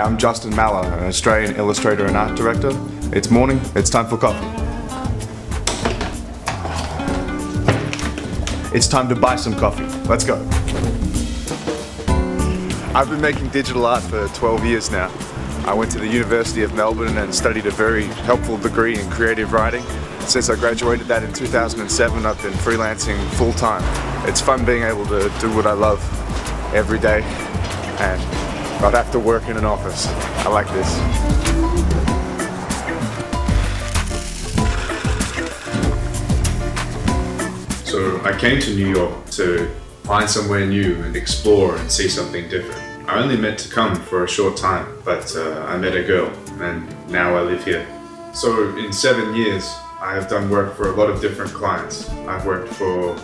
I'm Justin Malla, an Australian illustrator and art director. It's morning, it's time for coffee. It's time to buy some coffee. Let's go. I've been making digital art for 12 years now. I went to the University of Melbourne and studied a very helpful degree in creative writing. Since I graduated that in 2007, I've been freelancing full time. It's fun being able to do what I love every day and not have to work in an office. I like this. So I came to New York to find somewhere new and explore and see something different. I only meant to come for a short time, but I met a girl and now I live here. So in 7 years, I have done work for a lot of different clients. I've worked for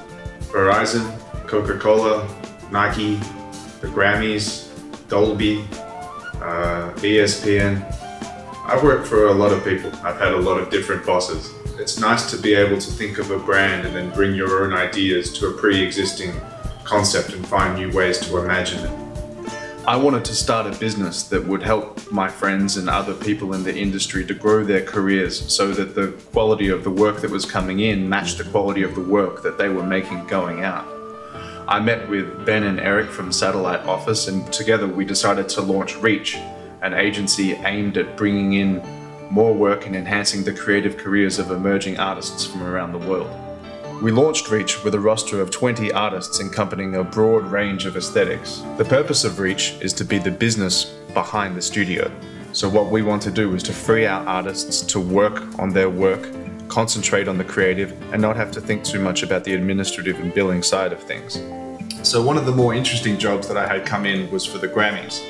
Verizon, Coca-Cola, Nike, the Grammys, Dolby, ESPN. I've worked for a lot of people. I've had a lot of different bosses. It's nice to be able to think of a brand and then bring your own ideas to a pre-existing concept and find new ways to imagine it. I wanted to start a business that would help my friends and other people in the industry to grow their careers so that the quality of the work that was coming in matched the quality of the work that they were making going out. I met with Ben and Eric from Satellite Office, and together we decided to launch Reach, an agency aimed at bringing in more work and enhancing the creative careers of emerging artists from around the world. We launched Reach with a roster of 20 artists encompassing a broad range of aesthetics. The purpose of Reach is to be the business behind the studio. So what we want to do is to free our artists to work on their work, concentrate on the creative, and not have to think too much about the administrative and billing side of things. So one of the more interesting jobs that I had come in was for the Grammys.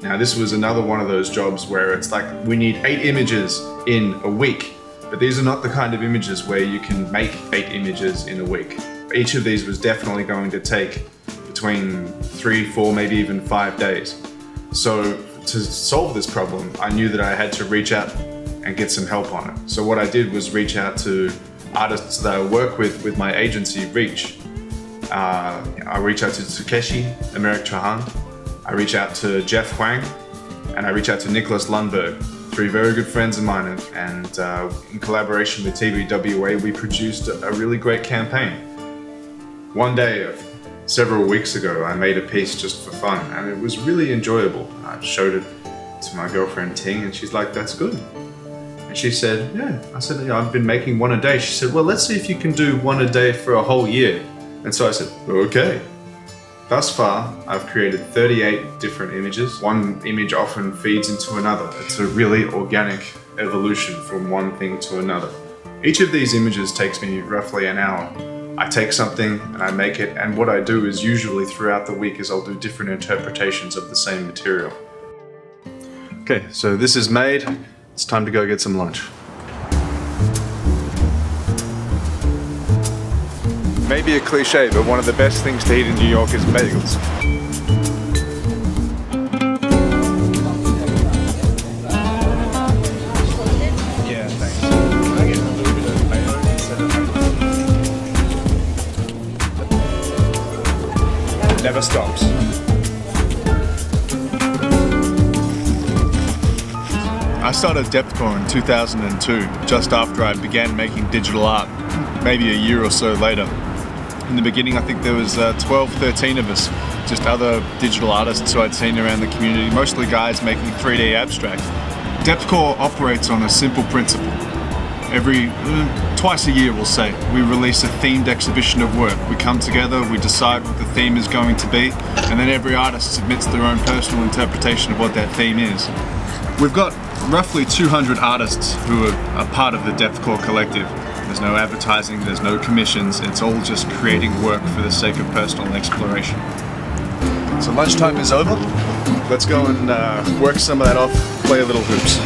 Now this was another one of those jobs where it's like we need 8 images in a week, but these are not the kind of images where you can make 8 images in a week. Each of these was definitely going to take between 3, 4, maybe even 5 days. So to solve this problem, I knew that I had to reach out and get some help on it. So what I did was reach out to artists that I work with my agency, Reach. I reach out to Takeshi, Americ Trahan, I reach out to Jeff Huang, and I reach out to Nicholas Lundberg, 3 very good friends of mine, and in collaboration with TVWA, we produced a really great campaign. One day, several weeks ago, I made a piece just for fun, and it was really enjoyable. I showed it to my girlfriend Ting, and she's like, "That's good." And she said, "Yeah." I said, "Yeah, I've been making 1 a day." She said, "Well, let's see if you can do 1 a day for a whole year." And so I said, "Okay." Thus far, I've created 38 different images. One image often feeds into another. It's a really organic evolution from one thing to another. Each of these images takes me roughly an hour. I take something and I make it, and what I do is usually throughout the week is I'll do different interpretations of the same material. Okay, so this is made. It's time to go get some lunch. Maybe a cliche, but one of the best things to eat in New York is bagels. Yeah, thanks. Can I get a little bit of mayo instead of mayo? It never stops. I started Depthcore in 2002, just after I began making digital art, maybe a year or so later. In the beginning, I think there was 12, 13 of us, just other digital artists who I'd seen around the community, mostly guys making 3D abstract. Depthcore operates on a simple principle. Twice a year, we'll say, we release a themed exhibition of work. We come together, we decide what the theme is going to be, and then every artist submits their own personal interpretation of what that theme is. We've got roughly 200 artists who are a part of the Depthcore collective. There's no advertising, there's no commissions, it's all just creating work for the sake of personal exploration. So lunchtime is over. Let's go and work some of that off, play a little hoops.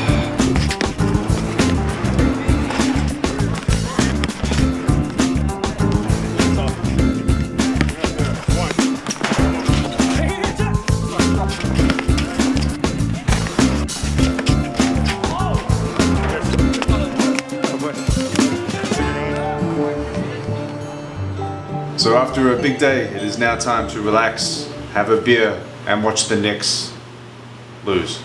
So after a big day, it is now time to relax, have a beer, and watch the Knicks lose.